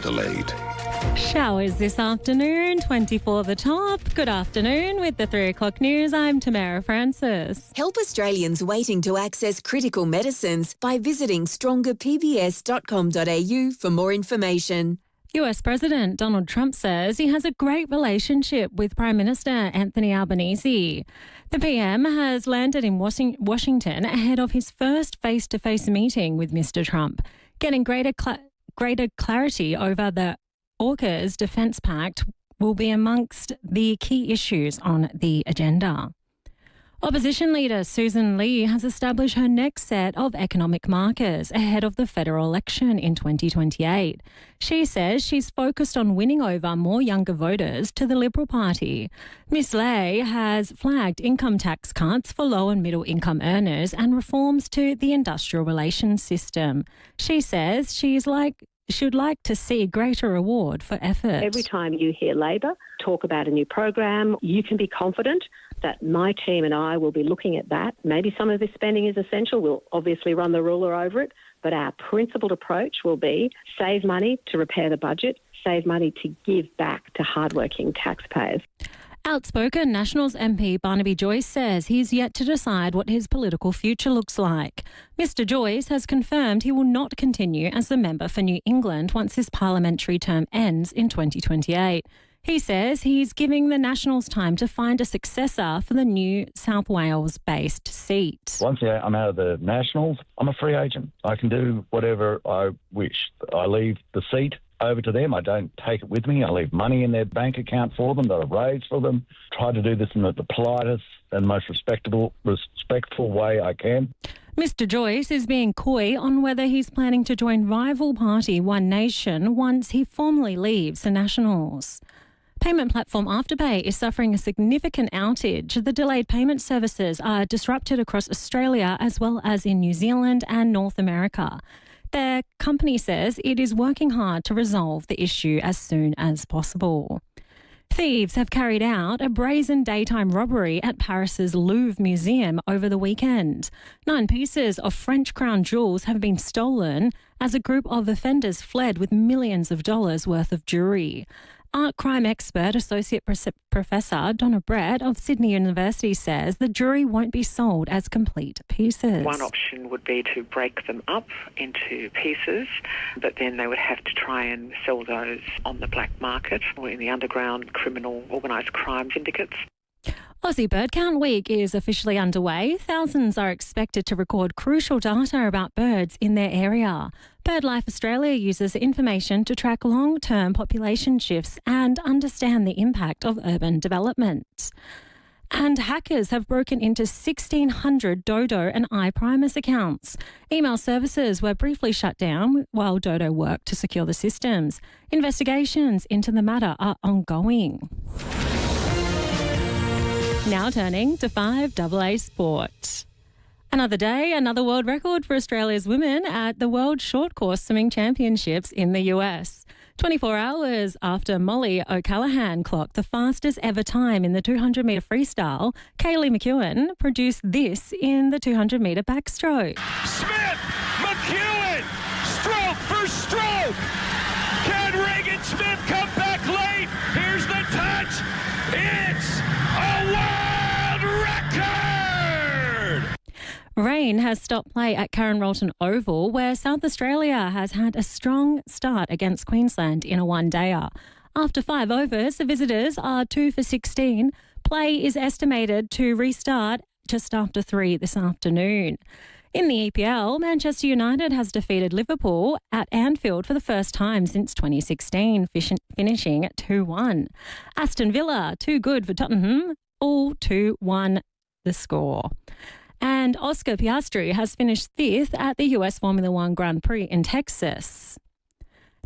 Adelaide. Showers this afternoon, 24 the top. Good afternoon. With the 3 o'clock news, I'm Tamara Francis. Help Australians waiting to access critical medicines by visiting strongerpbs.com.au for more information. US President Donald Trump says he has a great relationship with Prime Minister Anthony Albanese. The PM has landed in Washington ahead of his first face-to-face meeting with Mr. Trump, getting greater clarity over the AUKUS Defence Pact will be amongst the key issues on the agenda. Opposition leader Susan Lee has established her next set of economic markers ahead of the federal election in 2028. She says she's focused on winning over more younger voters to the Liberal Party. Ms Lee has flagged income tax cuts for low and middle income earners and reforms to the industrial relations system. She says she'd like to see greater reward for effort. Every time you hear Labor talk about a new program, you can be confident that my team and I will be looking at that. Maybe some of this spending is essential. We'll obviously run the ruler over it, but our principled approach will be save money to repair the budget, save money to give back to hardworking taxpayers. Outspoken Nationals MP Barnaby Joyce says he's yet to decide what his political future looks like. Mr Joyce has confirmed he will not continue as the member for New England once his parliamentary term ends in 2028. He says he's giving the Nationals time to find a successor for the New South Wales-based seat. Once I'm out of the Nationals, I'm a free agent. I can do whatever I wish. I leave the seat over to them. I don't take it with me. I leave money in their bank account for them that I've raised for them. Try to do this in the politest and most respectful way I can. Mr Joyce is being coy on whether he's planning to join rival party One Nation once he formally leaves the Nationals. Payment platform Afterpay is suffering a significant outage. The delayed payment services are disrupted across Australia as well as in New Zealand and North America. Their company says it is working hard to resolve the issue as soon as possible. Thieves have carried out a brazen daytime robbery at Paris's Louvre Museum over the weekend. 9 pieces of French crown jewels have been stolen as a group of offenders fled with millions of dollars worth of jewellery. Art crime expert Associate Professor Donna Brett of Sydney University says the jewellery won't be sold as complete pieces. One option would be to break them up into pieces, but then they would have to try and sell those on the black market or in the underground criminal organised crime syndicates. Aussie Bird Count Week is officially underway. Thousands are expected to record crucial data about birds in their area. BirdLife Australia uses information to track long-term population shifts and understand the impact of urban development. And hackers have broken into 1,600 Dodo and iPrimus accounts. Email services were briefly shut down while Dodo worked to secure the systems. Investigations into the matter are ongoing. Now turning to FIVEAA Sport. Another day, another world record for Australia's women at the World Short Course Swimming Championships in the US. 24 hours after Molly O'Callaghan clocked the fastest ever time in the 200-metre freestyle, Kaylee McEwen produced this in the 200-metre backstroke. Smith, McEwen, stroke for stroke. Can Regan Smith come back late? Here's the touch. It's a world record! Rain has stopped play at Karen Rolton Oval, where South Australia has had a strong start against Queensland in a one-dayer. After 5 overs, the visitors are 2 for 16. Play is estimated to restart just after 3 this afternoon. In the EPL, Manchester United has defeated Liverpool at Anfield for the first time since 2016, finishing at 2-1. Aston Villa, too good for Tottenham, all 2-1 the score. And Oscar Piastri has finished 5th at the US Formula One Grand Prix in Texas.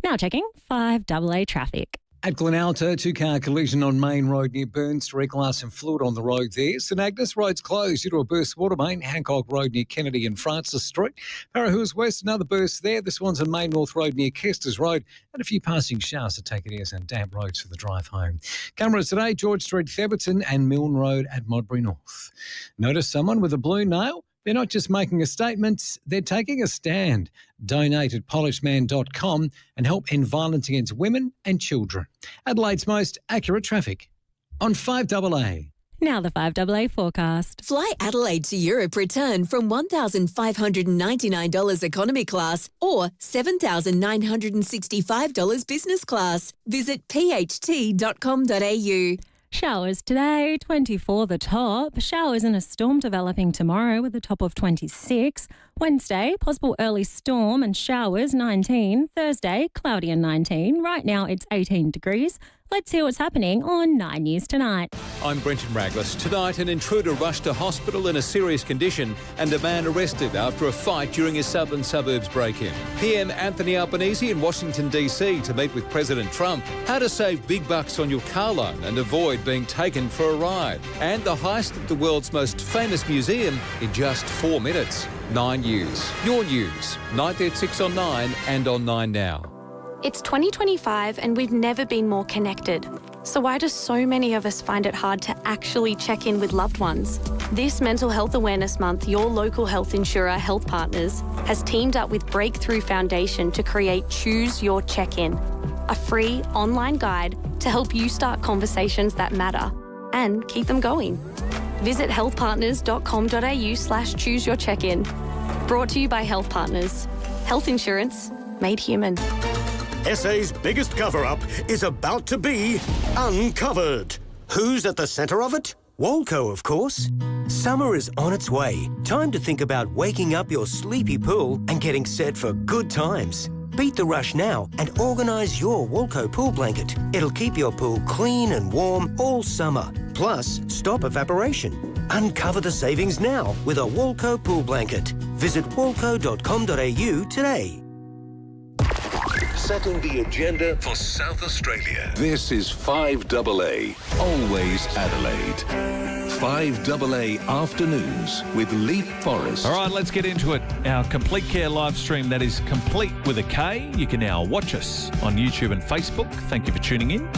Now checking FIVEAA traffic. At Glenalta, 2-car collision on Main Road near Burns. Direct glass and fluid on the road there. St Agnes Road's closed due to a burst water main. Hancock Road near Kennedy and Francis Street. Parahurst West, another burst there. This one's on Main North Road near Kester's Road. And a few passing showers to take it ears and damp roads for the drive home. Cameras today, George Street, Theberton and Milne Road at Modbury North. Notice someone with a blue nail? They're not just making a statement, they're taking a stand. Donate at polishedman.com and help end violence against women and children. Adelaide's most accurate traffic on 5AA. Now the 5AA forecast. Fly Adelaide to Europe return from $1,599 economy class or $7,965 business class. Visit pht.com.au. Showers today, 24 the top. Showers and a storm developing tomorrow with a top of 26. Wednesday, possible early storm and showers, 19. Thursday, cloudy and 19. Right now it's 18 degrees. Let's hear what's happening on 9 News Tonight. I'm Brenton Raglas. Tonight, an intruder rushed to hospital in a serious condition and a man arrested after a fight during a southern suburbs break-in. PM Anthony Albanese in Washington, D.C. to meet with President Trump. How to save big bucks on your car loan and avoid being taken for a ride. And the heist at the world's most famous museum in just 4 minutes. 9 News. Your news. 9:36 on 9 and on 9 Now. It's 2025 and we've never been more connected. So why do so many of us find it hard to actually check in with loved ones? This Mental Health Awareness Month, your local health insurer, Health Partners, has teamed up with Breakthrough Foundation to create Choose Your Check-In, a free online guide to help you start conversations that matter and keep them going. Visit healthpartners.com.au/chooseyourcheckin. Brought to you by Health Partners. Health insurance made human. SA's biggest cover-up is about to be uncovered. Who's at the centre of it? Walco, of course. Summer is on its way. Time to think about waking up your sleepy pool and getting set for good times. Beat the rush now and organise your Walco pool blanket. It'll keep your pool clean and warm all summer. Plus, stop evaporation. Uncover the savings now with a Walco pool blanket. Visit walco.com.au today. Setting the agenda for South Australia. This is 5AA, always Adelaide. 5AA Afternoons with Leith, Forrest. All right, let's get into it. Our Complete Care live stream, that is complete with a K. You can now watch us on YouTube and Facebook. Thank you for tuning in,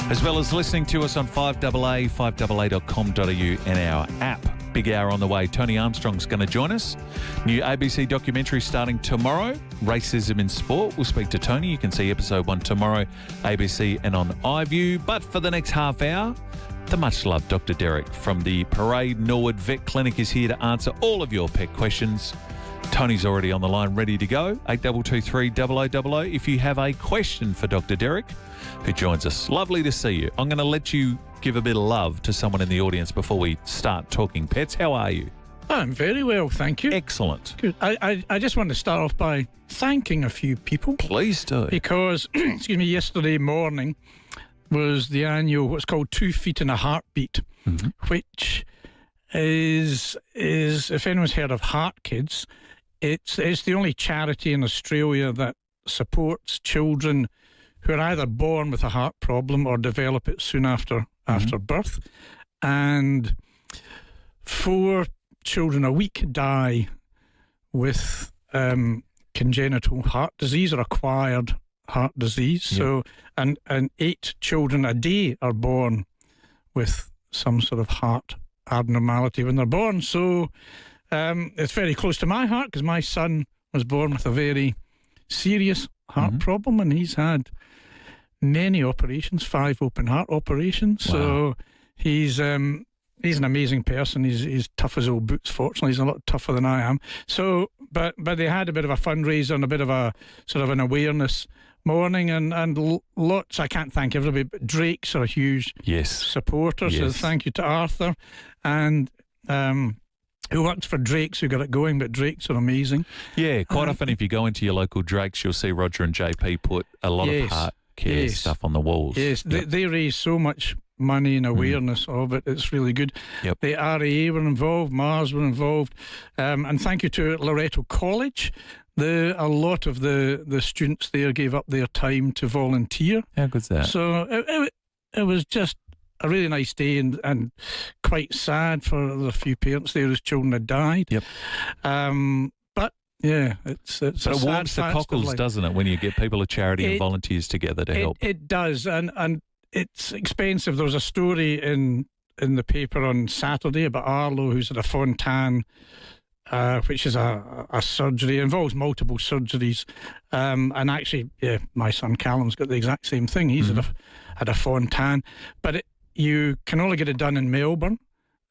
as well as listening to us on 5AA, 5AA.com.au and our app. Big hour on the way. Tony Armstrong's going to join us. New ABC documentary starting tomorrow, Racism in Sport. We'll speak to Tony. You can see episode 1 tomorrow, ABC and on iView. But for the next half hour, the much-loved Dr. Derek from the Parade Norwood Vet Clinic is here to answer all of your pet questions. Tony's already on the line, ready to go. 8223 0000 if you have a question for Dr. Derek, who joins us. Lovely to see you. I'm going to let you give a bit of love to someone in the audience before we start talking pets. How are you? I'm very well, thank you. Excellent. Good. I just want to start off by thanking a few people. Please do. Because, yesterday morning was the annual, what's called 2 Feet and a Heartbeat, which is, if anyone's heard of Heart Kids, it's the only charity in Australia that supports children who are either born with a heart problem or develop it soon after birth. And 4 children a week die with congenital heart disease or acquired heart disease. Yep. So, and 8 children a day are born with some sort of heart abnormality when they're born. So it's very close to my heart because my son was born with a very serious heart problem, and he's had many operations, 5 open heart operations. Wow. So he's an amazing person. He's tough as old boots. Fortunately, he's a lot tougher than I am. So, but they had a bit of a fundraiser and a bit of a sort of an awareness morning, and lots. I can't thank everybody, but Drake's are a huge supporter. Yes. So thank you to Arthur and who works for Drake's who got it going, but Drake's are amazing. Yeah, quite often if you go into your local Drake's, you'll see Roger and JP put a lot of heart care stuff on the walls. Yes, they raise so much money and awareness of it. It's really good. Yep. The RAA were involved, Mars were involved, and thank you to Loreto College. A lot of the students there gave up their time to volunteer. How good's that? So it was just a really nice day and quite sad for the few parents there whose children had died. Yep. But yeah, it's but it warms the cockles, doesn't it, when you get people of charity and volunteers together to help? It does, and it's expensive. There was a story in the paper on Saturday about Arlo, who's at a Fontan which is a surgery. It involves multiple surgeries. And actually, my son Callum's got the exact same thing. He's had a fontan. But you can only get it done in Melbourne,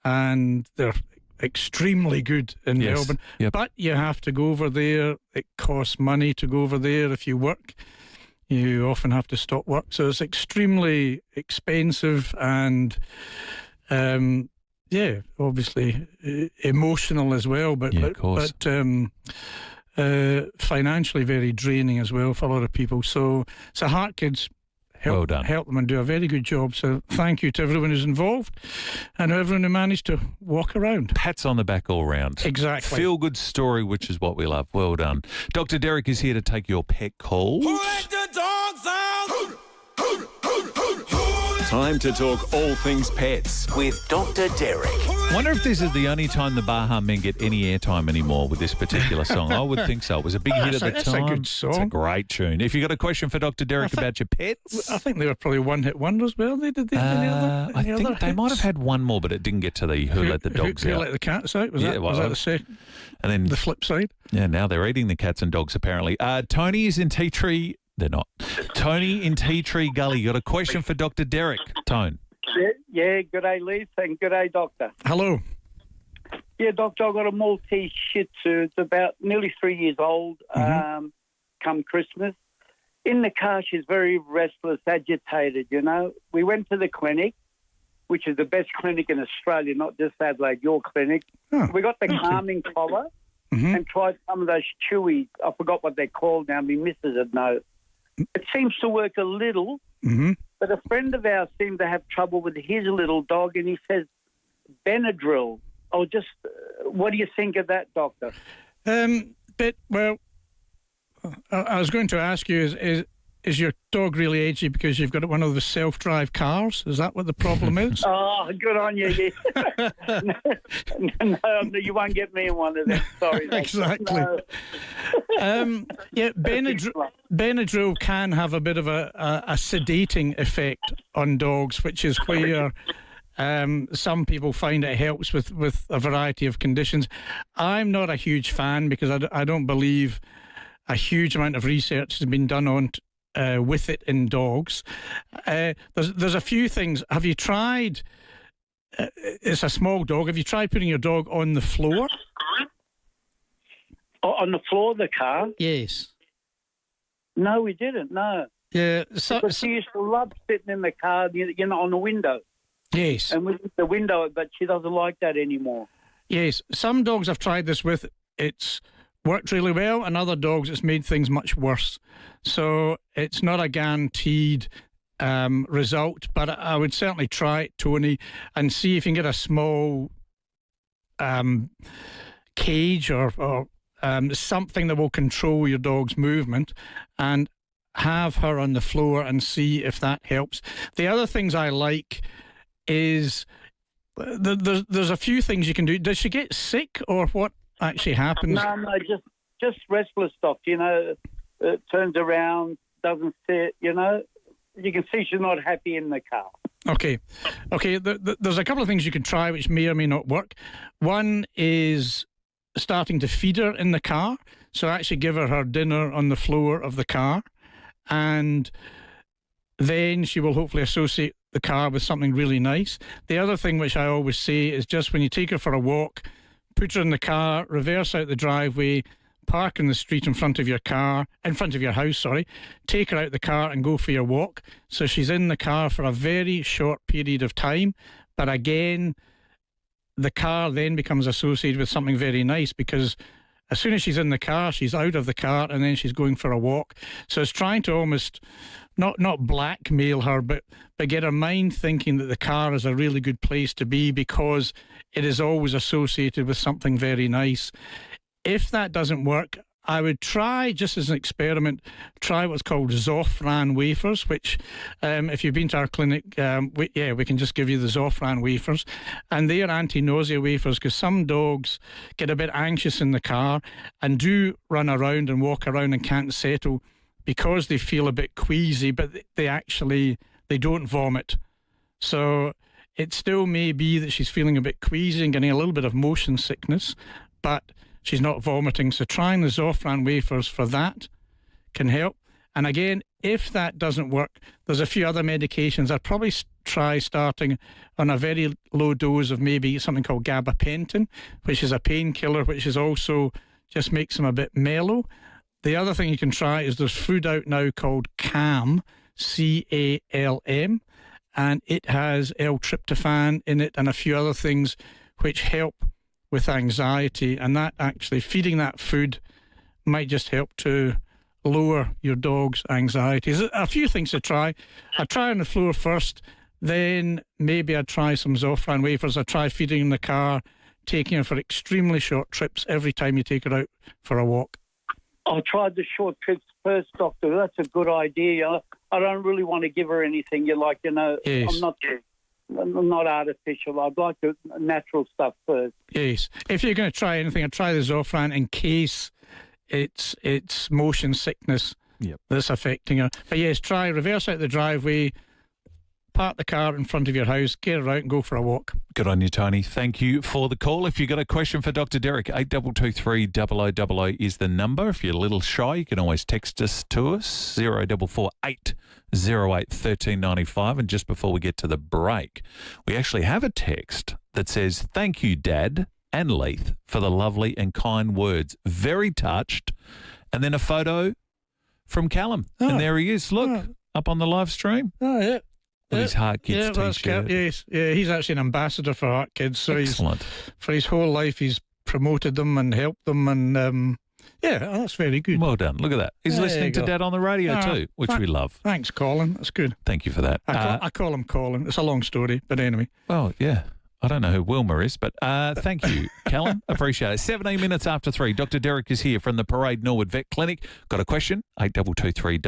and they're extremely good in Melbourne. Yep. But you have to go over there. It costs money to go over there. If you work, you often have to stop work. So it's extremely expensive and... obviously emotional as well, but financially very draining as well for a lot of people. So Heart Kids help them and do a very good job. So thank you to everyone who's involved and everyone who managed to walk around. Pats on the back all round. Exactly. Feel good story, which is what we love. Well done. Dr. Derek is here to take your pet calls. Who let the dogs out? Time to talk all things pets with Dr. Derek. Wonder if this is the only time the Baha Men get any airtime anymore with this particular song. I would think so. It was a big hit at the time. That's a good song. It's a great tune. If you got a question for Dr. Derek about your pets, I think they were probably one-hit wonders. Well, they did. I think they might have had one more, but it didn't get to the Who Let the Dogs Out. Who Let the Cats Out? Was that the second? And then the flip side. Yeah, now they're eating the cats and dogs apparently. Tony is in Tea Tree. They're not. Tony in Tea Tree Gully. You got a question for Dr. Derek, Tone? Yeah, good day, Leith, and good day, Doctor. Hello. Yeah, Doctor, I've got a Maltese Shih Tzu. It's about nearly 3 years old, come Christmas. In the car, she's very restless, agitated, you know. We went to the clinic, which is the best clinic in Australia, not just Adelaide, your clinic. Oh, we got the calming collar and tried some of those chewies. I forgot what they're called now. My missus would know. It seems to work a little, but a friend of ours seemed to have trouble with his little dog, and he says Benadryl. Oh, just what do you think of that, Doctor? Well, I was going to ask you, is your dog really edgy because you've got one of the self-drive cars? Is that what the problem is? Oh, good on you. No, you won't get me in one of them. Sorry. Exactly. No. Benadryl can have a bit of a sedating effect on dogs, which is where some people find it helps with a variety of conditions. I'm not a huge fan because I don't believe a huge amount of research has been done on with it in dogs. There's a few things. Have you tried? It's a small dog. Have you tried putting your dog on the floor? On the floor of the car? Yes. No, we didn't. No. Yeah. But she used to love sitting in the car, you know, on the window. Yes. And with the window, but she doesn't like that anymore. Yes. Some dogs I've tried this with. It's worked really well, and other dogs it's made things much worse. So it's not a guaranteed result, but I would certainly try it, Tony, and see if you can get a small cage or something that will control your dog's movement and have her on the floor and see if that helps. The other things I like is there's a few things you can do. Does she get sick or what actually happens? No, just restless stuff, you know. It turns around, doesn't sit, you know. You can see she's not happy in the car. Okay. There's a couple of things you can try which may or may not work. One is starting to feed her in the car. So actually give her dinner on the floor of the car. And then she will hopefully associate the car with something really nice. The other thing which I always say is just when you take her for a walk, put her in the car, reverse out the driveway, park in the street in front of your house, take her out the car and go for your walk. So she's in the car for a very short period of time. But again, the car then becomes associated with something very nice because as soon as she's in the car, she's out of the car and then she's going for a walk. So it's trying to almost not blackmail her, but get her mind thinking that the car is a really good place to be because it is always associated with something very nice. If that doesn't work, I would try, just as an experiment, try what's called Zofran wafers, which if you've been to our clinic, we can just give you the Zofran wafers. And they are anti-nausea wafers because some dogs get a bit anxious in the car and do run around and walk around and can't settle because they feel a bit queasy, but they don't vomit. So it still may be that she's feeling a bit queasy and getting a little bit of motion sickness, but she's not vomiting. So trying the Zofran wafers for that can help. And again, if that doesn't work, there's a few other medications. I'd probably try starting on a very low dose of maybe something called gabapentin, which is a painkiller, which is also just makes them a bit mellow. The other thing you can try is there's food out now called CALM, CALM, and it has L-tryptophan in it and a few other things which help with anxiety. And that actually, feeding that food might just help to lower your dog's anxiety. There's a few things to try. I'd try on the floor first, then maybe I'd try some Zofran wafers. I'd try feeding in the car, taking her for extremely short trips every time you take her out for a walk. I tried the short trips first, Doctor. That's a good idea. I don't really want to give her anything. Yes. I'm not artificial. I'd like the natural stuff first. Yes. If you're going to try anything, I'd try the Zofran in case it's motion sickness that's affecting her. But yes, try reverse out the driveway, park the car in front of your house, get her out and go for a walk. Good on you, Tony. Thank you for the call. If you've got a question for Dr. Derek, 8223 0000 is the number. If you're a little shy, you can always text us to us, 0448 08 1395. And just before we get to the break, we actually have a text that says, "Thank you, Dad and Leith, for the lovely and kind words. Very touched." And then a photo from Callum. And there he is. Look, up on the live stream. Oh, yeah. With his Heart Kids t-shirt. Yes, yeah, he's actually an ambassador for Heart Kids. So excellent. For his whole life, he's promoted them and helped them. And that's very good. Well done. Look at that. He's listening to Dad on the radio too, which we love. Thanks, Colin. That's good. Thank you for that. I call him Colin. It's a long story, but anyway. Well, yeah. I don't know who Wilma is, but thank you, Callum. Appreciate it. 17 minutes after 3. Dr. Derek is here from the Parade Norwood Vet Clinic. Got a question? 8223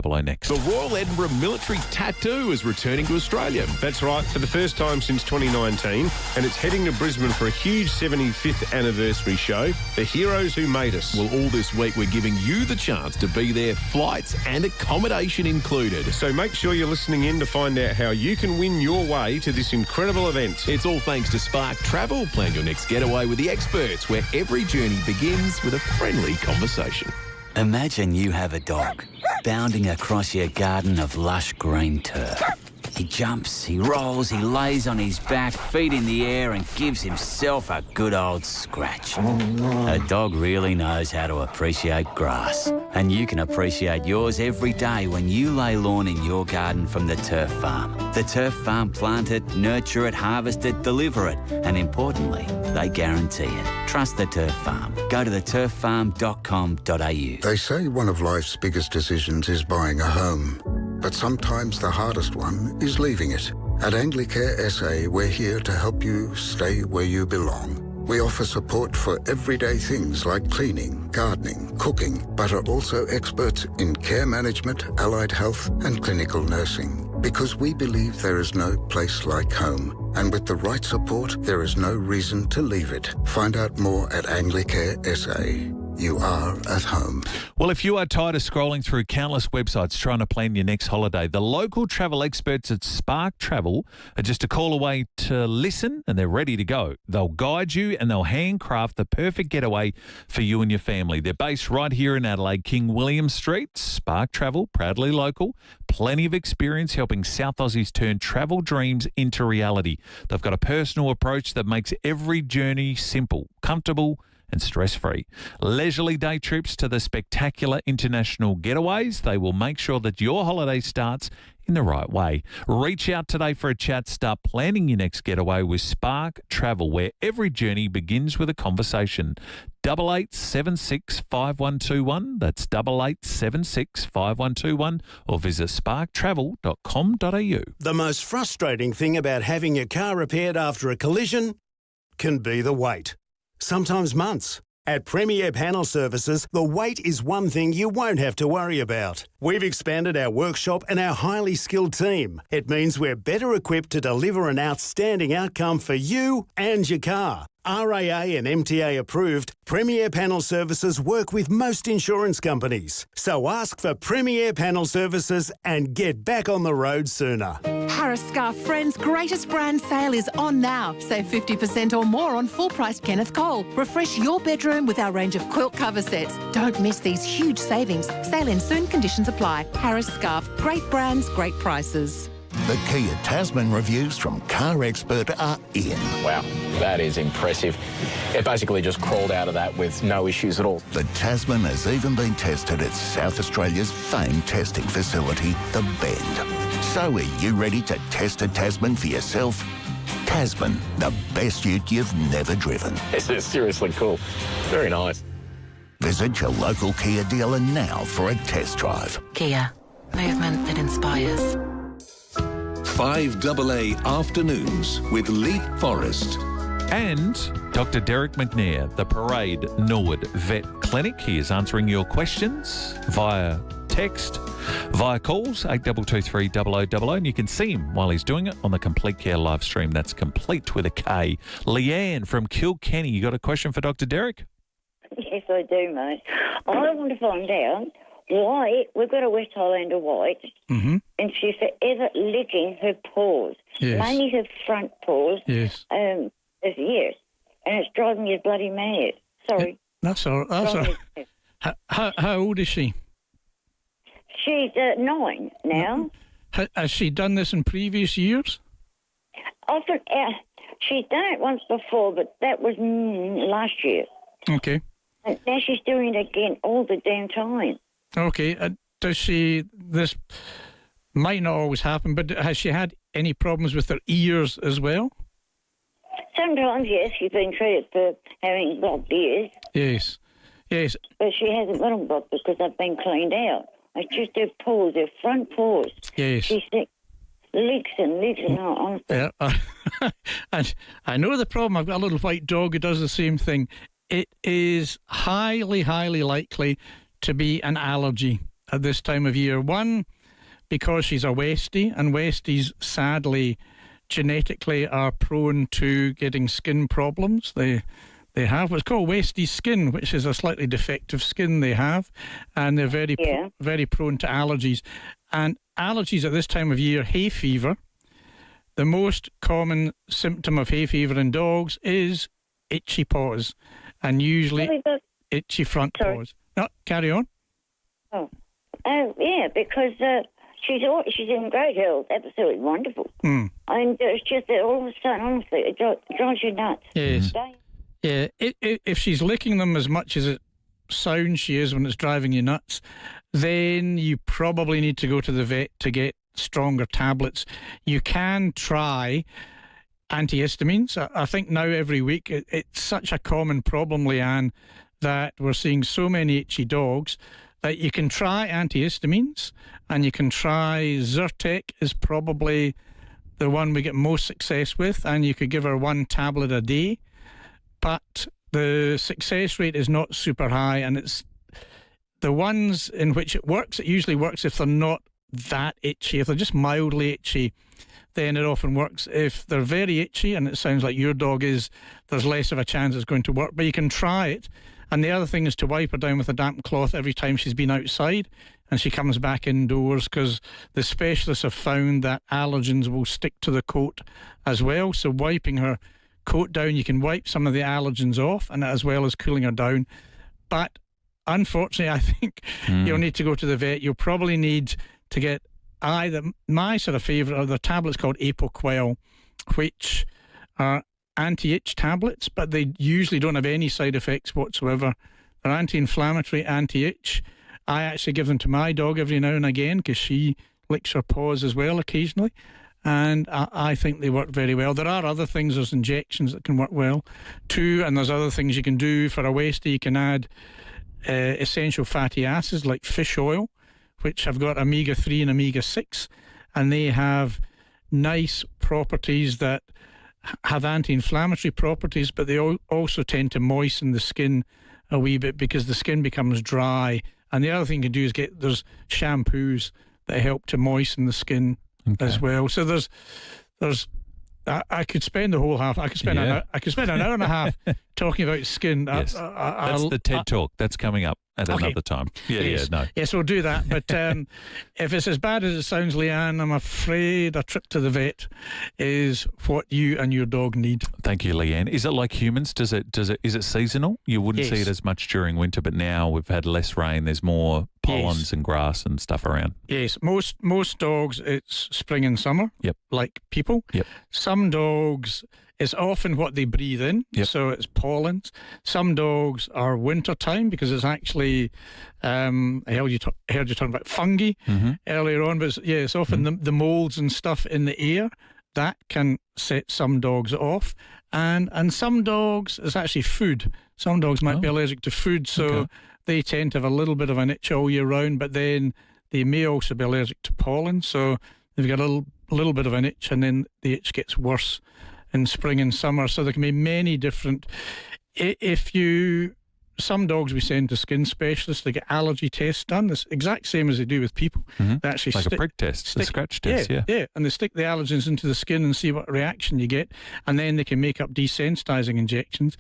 0000 next. The Royal Edinburgh Military Tattoo is returning to Australia. That's right, for the first time since 2019, and it's heading to Brisbane for a huge 75th anniversary show, The Heroes Who Made Us. Well, all this week we're giving you the chance to be there, flights and accommodation included. So make sure you're listening in to find out how you can win your way to this incredible event. It's all thanks to Spark Travel. Plan your next getaway with the experts, where every journey begins with a friendly conversation. Imagine you have a dog bounding across your garden of lush green turf. He jumps, he rolls, he lays on his back, feet in the air, and gives himself a good old scratch. A dog really knows how to appreciate grass. And you can appreciate yours every day when you lay lawn in your garden from the Turf Farm. The Turf Farm plant it, nurture it, harvest it, deliver it. And importantly, they guarantee it. Trust the Turf Farm. Go to theturffarm.com.au. They say one of life's biggest decisions is buying a home. But sometimes the hardest one is leaving it. At Anglicare SA, we're here to help you stay where you belong. We offer support for everyday things like cleaning, gardening, cooking, but are also experts in care management, allied health, and clinical nursing. Because we believe there is no place like home. And with the right support, there is no reason to leave it. Find out more at Anglicare SA. You are at home. Well, if you are tired of scrolling through countless websites trying to plan your next holiday, the local travel experts at Spark Travel are just a call away to listen, and they're ready to go. They'll guide you and they'll handcraft the perfect getaway for you and your family. They're based right here in Adelaide, King William Street. Spark Travel, proudly local, plenty of experience helping South Aussies turn travel dreams into reality. They've got a personal approach that makes every journey simple, comfortable, and stress-free. Leisurely day trips to the spectacular international getaways. They will make sure that your holiday starts in the right way. Reach out today for a chat. Start planning your next getaway with Spark Travel, where every journey begins with a conversation. 8876 5121. That's 8876 5121, or visit sparktravel.com.au. The most frustrating thing about having your car repaired after a collision can be the wait. Sometimes months. At FIVEAA Panel Services, the wait is one thing you won't have to worry about. We've expanded our workshop and our highly skilled team. It means we're better equipped to deliver an outstanding outcome for you and your car. RAA and MTA approved, FIVEAA Panel Services work with most insurance companies. So ask for FIVEAA Panel Services and get back on the road sooner. Harris Scarf Friends' greatest brand sale is on now. Save 50% or more on full-price Kenneth Cole. Refresh your bedroom with our range of quilt cover sets. Don't miss these huge savings. Sale ends soon. Conditions apply. Harris Scarf. Great brands, great prices. The Kia Tasman reviews from car expert are in. Wow, that is impressive. It basically just crawled out of that with no issues at all. The Tasman has even been tested at South Australia's famed testing facility, The Bend. So are you ready to test a Tasman for yourself? Tasman, the best ute you've never driven. This is seriously cool. Very nice. Visit your local Kia dealer now for a test drive. Kia, movement that inspires. 5AA Afternoons with Leith, Forrest. And Dr. Derek McNair, the Parade Norwood Vet Clinic. He is answering your questions via text, via calls, 8223 0000, and you can see him while he's doing it on the Complete Care live stream. That's complete with a K. Leanne from Kilkenny, you got a question for Dr. Derek? Yes, I do, mate. I want to find out why we've got a West Highlander white, and she's forever licking her paws, mainly her front paws. Yes. And it's driving me bloody mad. Sorry. That's all right. How old is she? She's 9 now. Has she done this in previous years? Often, she's done it once before, but that was last year. Okay. And now she's doing it again all the damn time. Okay. Does she, this might not always happen, but has she had any problems with her ears as well? Sometimes, yes, she's been treated for having blocked ears. Yes. Yes. But she hasn't got them blocked because they've been cleaned out. It's just her paws, her front paws. Yes. She's licks and on. Yeah. And I know the problem. I've got a little white dog who does the same thing. It is highly, highly likely to be an allergy at this time of year. One, because she's a Westie, and Westies, sadly, genetically are prone to getting skin problems. They have what's called Westie skin, which is a slightly defective skin they have, and they're very prone to allergies. And allergies at this time of year, hay fever. The most common symptom of hay fever in dogs is itchy paws, and usually itchy front paws. No, carry on. Oh, yeah, because she's in great health, absolutely wonderful. And it's just that all of a sudden, honestly, it drives you nuts. Yes. Yeah, if she's licking them as much as it sounds she is when it's driving you nuts, then you probably need to go to the vet to get stronger tablets. You can try antihistamines. I think now every week it's such a common problem, Leanne, that we're seeing so many itchy dogs that you can try antihistamines, and you can try Zyrtec is probably the one we get most success with, and you could give her 1 tablet a day. But the success rate is not super high, and it's the ones in which it works. It usually works if they're not that itchy. If they're just mildly itchy, then it often works. If they're very itchy, and it sounds like your dog is, there's less of a chance it's going to work. But you can try it. And the other thing is to wipe her down with a damp cloth every time she's been outside and she comes back indoors, because the specialists have found that allergens will stick to the coat as well. So wiping her coat down, you can wipe some of the allergens off, and as well as cooling her down. But unfortunately, I think you'll need to go to the vet. You'll probably need to get my sort of favourite are the tablets called Apoquel, which are anti-itch tablets, but they usually don't have any side effects whatsoever. They're anti-inflammatory, anti-itch. I actually give them to my dog every now and again because she licks her paws as well occasionally, and I think they work very well. There are other things, there's injections that can work well too, and there's other things you can do. For a Westie, you can add essential fatty acids like fish oil, which have got omega-3 and omega-6, and they have nice properties that have anti-inflammatory properties, but they also tend to moisten the skin a wee bit because the skin becomes dry. And the other thing you can do is there's shampoos that help to moisten the skin as well. So there's I could spend the whole half. I could spend an hour and a half talking about skin. Yes. That's the TED Talk. That's coming up. at another time. Yes. No. Yes, we'll do that. But if it's as bad as it sounds, Leanne, I'm afraid a trip to the vet is what you and your dog need. Thank you, Leanne. Is it like humans? Is it seasonal? You wouldn't see it as much during winter, but now we've had less rain. There's more pollens and grass and stuff around. Yes, most dogs it's spring and summer. Yep. Like people. Yep. Some dogs, it's often what they breathe in, so it's pollens. Some dogs are winter time because it's actually, I heard you talking about fungi earlier on, but it's often the molds and stuff in the air that can set some dogs off. And some dogs, it's actually food. Some dogs might be allergic to food, so they tend to have a little bit of an itch all year round, but then they may also be allergic to pollen, so they've got a little bit of an itch, and then the itch gets worse in spring and summer. So there can be many different. Some dogs we send to skin specialists, they get allergy tests done. It's exact same as they do with people. They actually like a prick test, a scratch test, yeah. And they stick the allergens into the skin and see what reaction you get, and then they can make up desensitizing injections.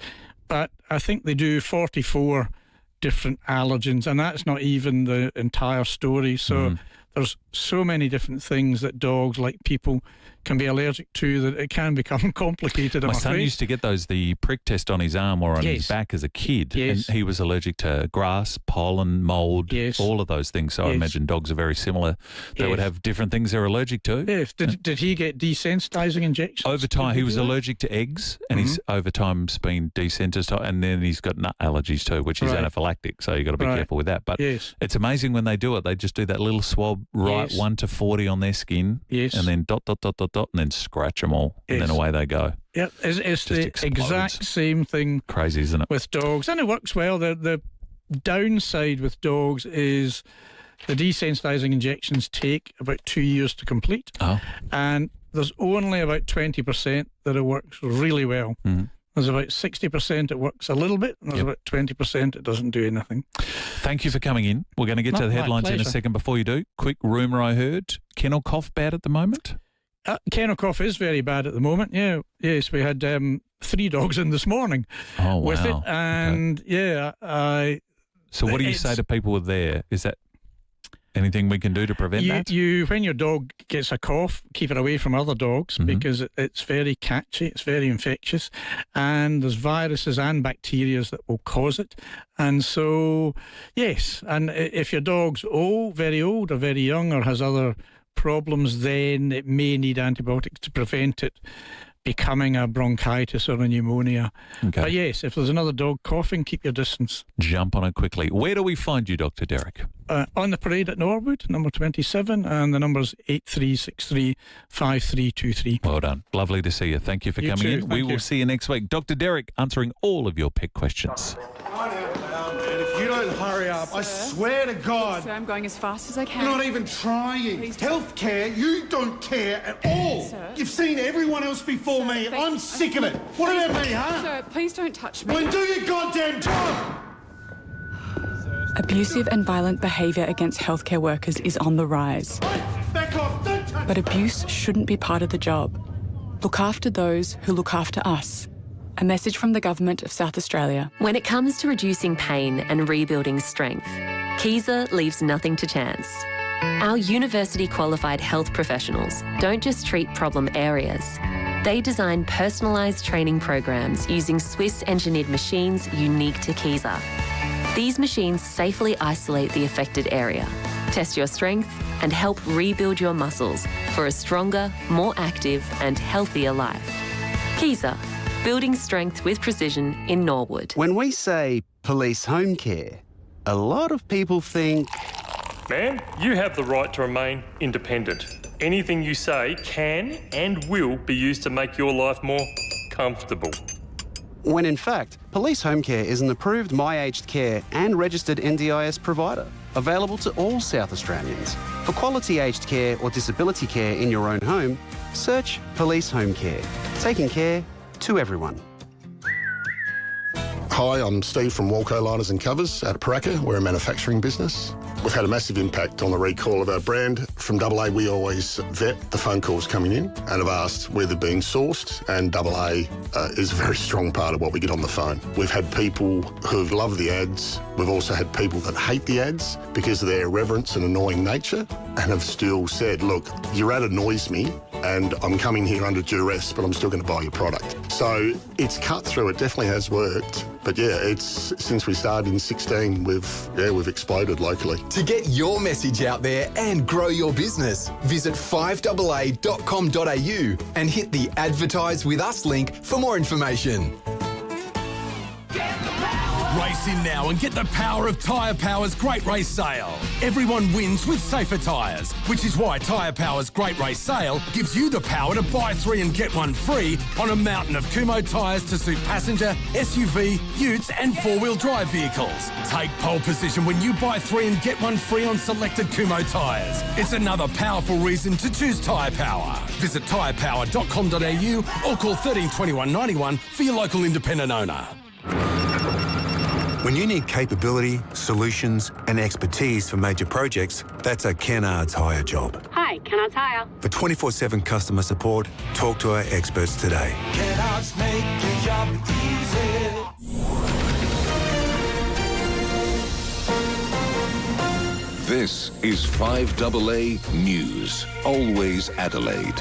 But I think they do 44 different allergens, and that's not even the entire story. So there's so many different things that dogs, like people, can be allergic to that it can become complicated. My son used to get the prick test on his arm or on his back as a kid, and he was allergic to grass, pollen, mould, all of those things. So I imagine dogs are very similar. They would have different things they're allergic to. Yes. Did he get desensitizing injections? Over time, he was allergic to eggs, and he's over time's been desensitized, and then he's got nut allergies too, which is anaphylactic. So you've got to be careful with that. But it's amazing when they do it. They just do that little swab 1 to 40 on their skin, and then dot, and then scratch them all, and then away they go. Yeah, it's the exact same thing. Crazy, isn't it? With dogs, and it works well. The downside with dogs is the desensitizing injections take about 2 years to complete, and there's only about 20% that it works really well. There's about 60% it works a little bit, and there's about 20% it doesn't do anything. Thank you for coming in. We're going to get to the headlines in a second. Before you do, quick rumour I heard, kennel cough bad at the moment? Kennel cough is very bad at the moment, Yes, we had 3 dogs in this morning with it, and So what do you say to people with there? Is that anything we can do to prevent that? When your dog gets a cough, keep it away from other dogs because it's very catchy, it's very infectious, and there's viruses and bacteria that will cause it. And so, yes, and if your dog's very old or very young or has other problems, then it may need antibiotics to prevent it becoming a bronchitis or a pneumonia. But yes, if there's another dog coughing, keep your distance. Jump on it quickly. Where do we find you, Dr. Derek? On the parade at Norwood, number 27, and the number's 8363-5323. Well done. Lovely to see you. Thank you for coming in. We will see you next week. Dr. Derek answering all of your pet questions. If you don't hurry up, I swear to God. Sir, I'm going as fast as I can. You're not even trying. Healthcare, you don't care at all. Sir. You've seen everyone else before me. I'm sick of it. What about me, huh? Sir, please don't touch me. Well, do your goddamn job. Abusive and violent behaviour against healthcare workers is on the rise. Back off, don't touch. But abuse shouldn't be part of the job. Look after those who look after us. A message from the Government of South Australia. When it comes to reducing pain and rebuilding strength, FIVEAA leaves nothing to chance. Our university-qualified health professionals don't just treat problem areas. They design personalised training programs using Swiss-engineered machines unique to FIVEAA. These machines safely isolate the affected area, test your strength, and help rebuild your muscles for a stronger, more active and healthier life. FIVEAA. Building strength with precision in Norwood. When we say police home care, a lot of people think... Man, you have the right to remain independent. Anything you say can and will be used to make your life more comfortable. When in fact, police home care is an approved My Aged Care and registered NDIS provider, available to all South Australians. For quality aged care or disability care in your own home, search Police Home Care, taking care to everyone. Hi, I'm Steve from Walco Liners and Covers at Paraka. We're a manufacturing business. We've had a massive impact on the recall of our brand. From AA, we always vet the phone calls coming in and have asked where they're being sourced, and AA is a very strong part of what we get on the phone. We've had people who've loved the ads. We've also had people that hate the ads because of their irreverence and annoying nature and have still said, look, your ad annoys me and I'm coming here under duress, but I'm still going to buy your product. So it's cut through. It definitely has worked. But yeah, it's since we started in 16, we've exploded locally. To get your message out there and grow your business, visit 5AA.com.au and hit the Advertise With Us link for more information. Race in now and get the power of Tyre Power's Great Race Sale. Everyone wins with safer tyres, which is why Tyre Power's Great Race Sale gives you the power to buy 3 and get 1 free on a mountain of Kumho tyres to suit passenger, SUV, utes and 4-wheel drive vehicles. Take pole position when you buy 3 and get 1 free on selected Kumho tyres. It's another powerful reason to choose Tyre Power. Visit tyrepower.com.au or call 13 21 91 for your local independent owner. When you need capability, solutions and expertise for major projects, that's a Kennards Hire job. Hi, Kennards Hire. For 24/7 customer support, talk to our experts today. Kennards make your job easy. This is 5AA News, always Adelaide.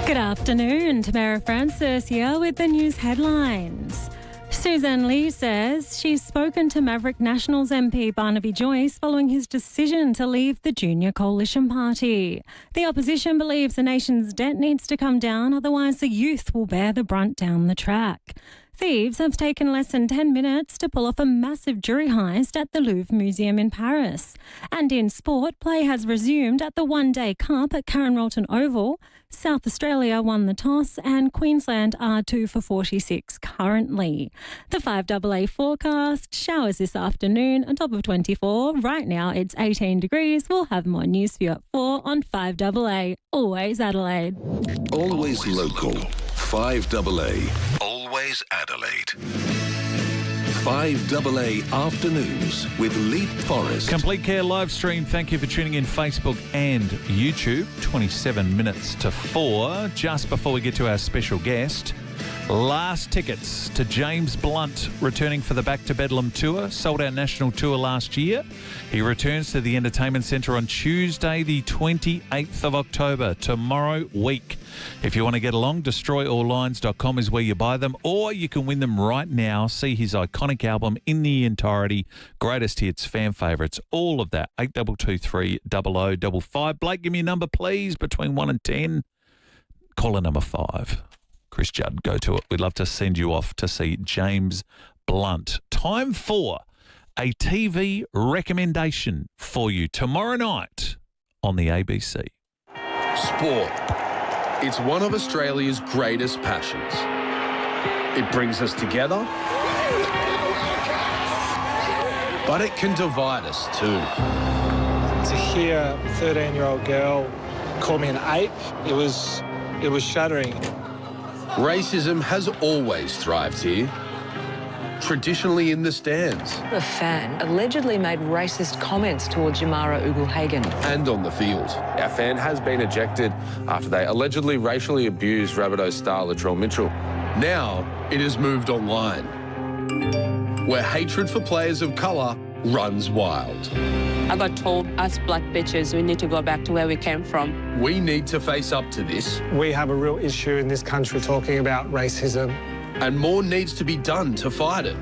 Good afternoon, Tamara Francis here with the news headlines. Suzanne Lee says she's spoken to Maverick Nationals MP Barnaby Joyce following his decision to leave the Junior Coalition Party. The opposition believes the nation's debt needs to come down, otherwise the youth will bear the brunt down the track. Thieves have taken less than 10 minutes to pull off a massive jewellery heist at the Louvre Museum in Paris. And in sport, play has resumed at the One-Day Cup at Karen Rolton Oval. South Australia won the toss and Queensland are 2 for 46 currently. The 5AA forecast, showers this afternoon, a top of 24. Right now it's 18 degrees. We'll have more news for you at 4 on 5AA. Always Adelaide. Always local. 5AA. Always Adelaide. 5AA Afternoons with Leith, Forrest. Complete Care live stream. Thank you for tuning in Facebook and YouTube. 27 minutes to 4. Just before we get to our special guest, last tickets to James Blunt returning for the Back to Bedlam tour. Sold out national tour last year. He returns to the Entertainment Centre on Tuesday, the 28th of October, tomorrow week. If you want to get along, destroyallines.com is where you buy them, or you can win them right now. See his iconic album in the entirety, greatest hits, fan favourites, all of that. 8223 0055. Blake, give me a number, please, between 1 and 10. Caller number 5. Chris Judd, go to it. We'd love to send you off to see James Blunt. Time for a TV recommendation for you tomorrow night on the ABC. Sport. It's one of Australia's greatest passions. It brings us together, but it can divide us too. To hear a 13-year-old girl call me an ape, it was shattering. Racism has always thrived here, traditionally in the stands. The fan allegedly made racist comments towards Yamara Ugle-Hagan. And on the field. Our fan has been ejected after they allegedly racially abused Rabbitohs star Latrell Mitchell. Now it has moved online, where hatred for players of colour runs wild. I got told, us black bitches, we need to go back to where we came from. We need to face up to this. We have a real issue in this country talking about racism. And more needs to be done to fight it.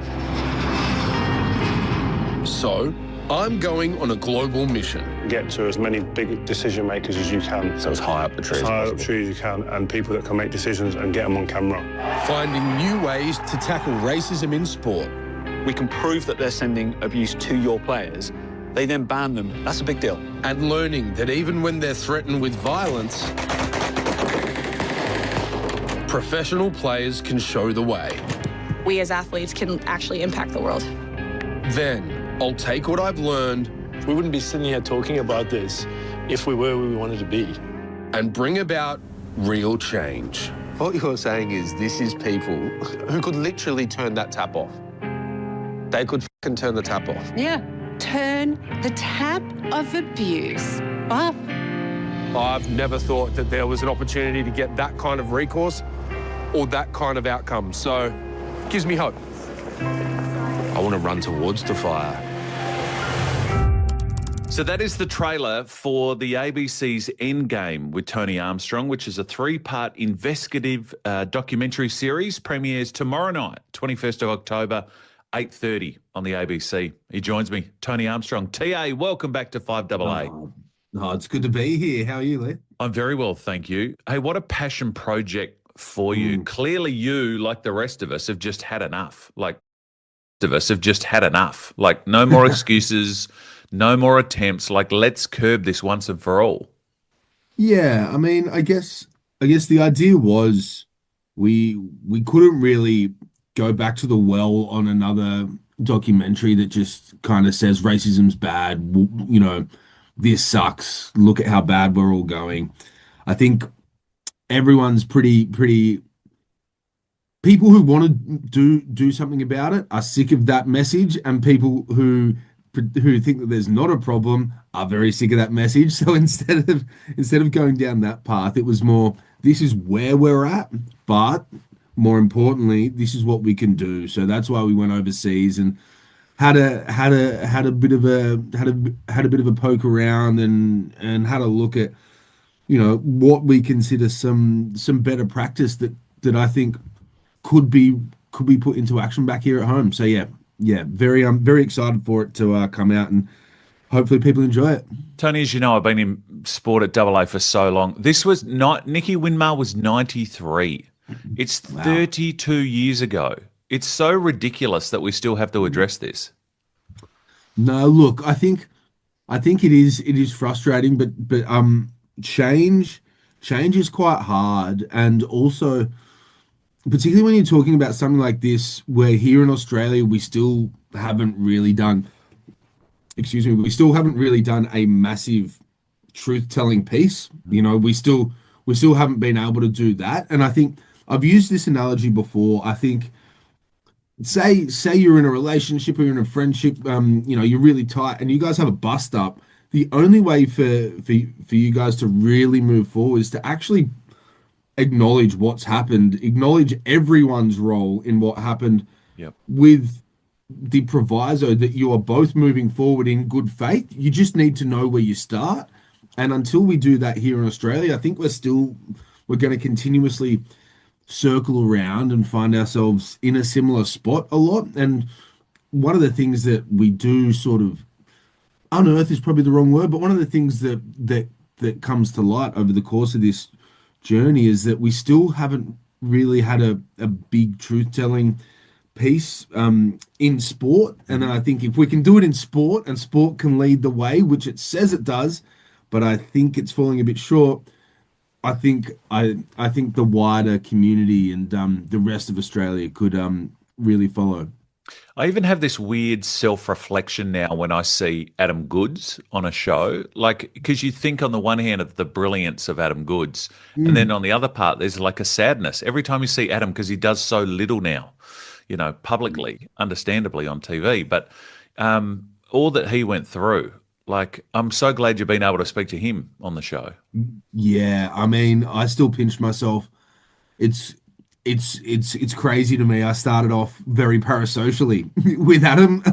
So, I'm going on a global mission. Get to as many big decision makers as you can. So as high up the tree as high possible. up the tree as you can, and people that can make decisions and get them on camera. Finding new ways to tackle racism in sport. We can prove that they're sending abuse to your players. They then ban them. That's a big deal. And learning that even when they're threatened with violence, professional players can show the way. We as athletes can actually impact the world. Then I'll take what I've learned. We wouldn't be sitting here talking about this if we were where we wanted to be. And bring about real change. What you're saying is this is people who could literally turn that tap off. They could fucking turn the tap off. Yeah. turn the tap of abuse off. I've never thought that there was an opportunity to get that kind of recourse or that kind of outcome. So, it gives me hope. I want to run towards the fire. So that is the trailer for the ABC's Endgame with Tony Armstrong, which is a 3-part investigative documentary series. Premieres tomorrow night, 21st of October, 8:30 on the ABC. He joins me, Tony Armstrong. TA, welcome back to 5AA. Oh, it's good to be here. How are you, Leith? I'm very well, thank you. Hey, what a passion project for you. Clearly you, like the rest of us, have just had enough. Like, no more excuses, no more attempts. Like, let's curb this once and for all. Yeah, I mean, I guess the idea was we couldn't really go back to the well on another documentary that just kind of says racism's bad, you know, this sucks, look at how bad we're all going. I think everyone's pretty people who want to do something about it are sick of that message, and people who think that there's not a problem are very sick of that message. So instead of going down that path, it was more, this is where we're at, but more importantly, this is what we can do. So that's why we went overseas and had a bit of a poke around and had a look at, you know, what we consider some better practice that I think could be put into action back here at home. So yeah, very excited for it to come out, and hopefully people enjoy it. Tony, as you know, I've been in sport at AA for so long. This was not Nicky Winmar was 93. It's 32 years ago. It's so ridiculous that we still have to address this. No, look, I think it is frustrating, but change is quite hard, and also particularly when you're talking about something like this, where here in Australia we still haven't really done a massive truth-telling piece. You know, we still haven't been able to do that. And I think I've used this analogy before. I think say you're in a relationship or you're in a friendship, you know, you're really tight and you guys have a bust up. The only way for you guys to really move forward is to actually acknowledge what's happened, acknowledge everyone's role in what happened, with the proviso that you are both moving forward in good faith. You just need to know where you start. And until we do that here in Australia, I think we're going to continuously circle around and find ourselves in a similar spot a lot. And one of the things that we do sort of unearth is probably the wrong word, but one of the things that comes to light over the course of this journey is that we still haven't really had a big truth-telling piece in sport. And I think if we can do it in sport, and sport can lead the way, which it says it does, but I think it's falling a bit short. I think the wider community and the rest of Australia could really follow. I even have this weird self-reflection now when I see Adam Goodes on a show, like, because you think on the one hand of the brilliance of Adam Goodes, and then on the other part, there's like a sadness every time you see Adam, because he does so little now, you know, publicly, understandably on TV, but all that he went through, like, I'm so glad you've been able to speak to him on the show. Yeah, I mean, I still pinch myself. It's crazy to me. I started off very parasocially with Adam.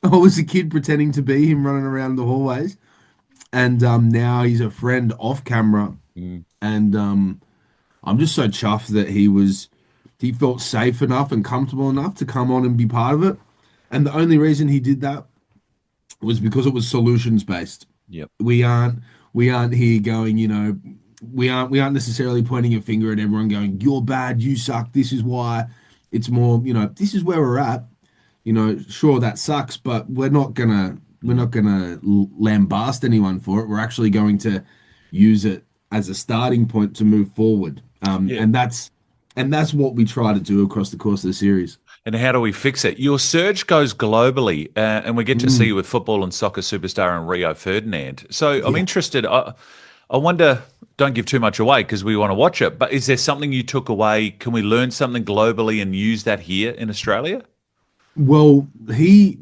I was a kid pretending to be him, running around the hallways, and now he's a friend off camera. And I'm just so chuffed that he felt safe enough and comfortable enough to come on and be part of it. And the only reason he did that was because it was solutions based. Yep. We aren't here going, you know, we aren't necessarily pointing a finger at everyone going, you're bad, you suck, this is why. It's more, you know, this is where we're at. You know, sure, that sucks, but we're not gonna lambast anyone for it. We're actually going to use it as a starting point to move forward. And that's what we try to do across the course of the series. And how do we fix it? Your surge goes globally, and we get to see you with football and soccer superstar and Rio Ferdinand. So I'm interested. I wonder, don't give too much away because we want to watch it, but is there something you took away? Can we learn something globally and use that here in Australia? Well, he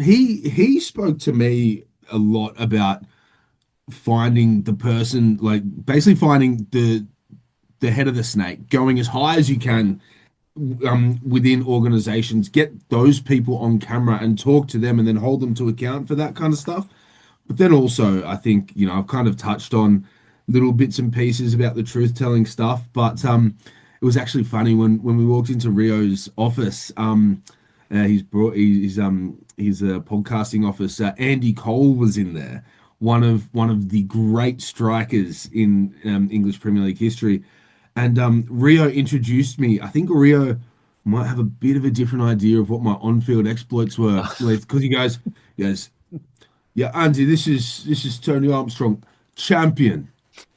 he spoke to me a lot about finding the person, like basically finding the head of the snake, going as high as you can within organizations, get those people on camera and talk to them and then hold them to account for that kind of stuff. But then also, I think, I've kind of touched on little bits and pieces about the truth telling stuff, but it was actually funny when we walked into Rio's office. His podcasting office. Andy Cole was in there, one of the great strikers in English Premier League history, and Rio introduced me. I think Rio might have a bit of a different idea of what my on-field exploits were, because he goes, yeah, Andy, this is Tony Armstrong, champion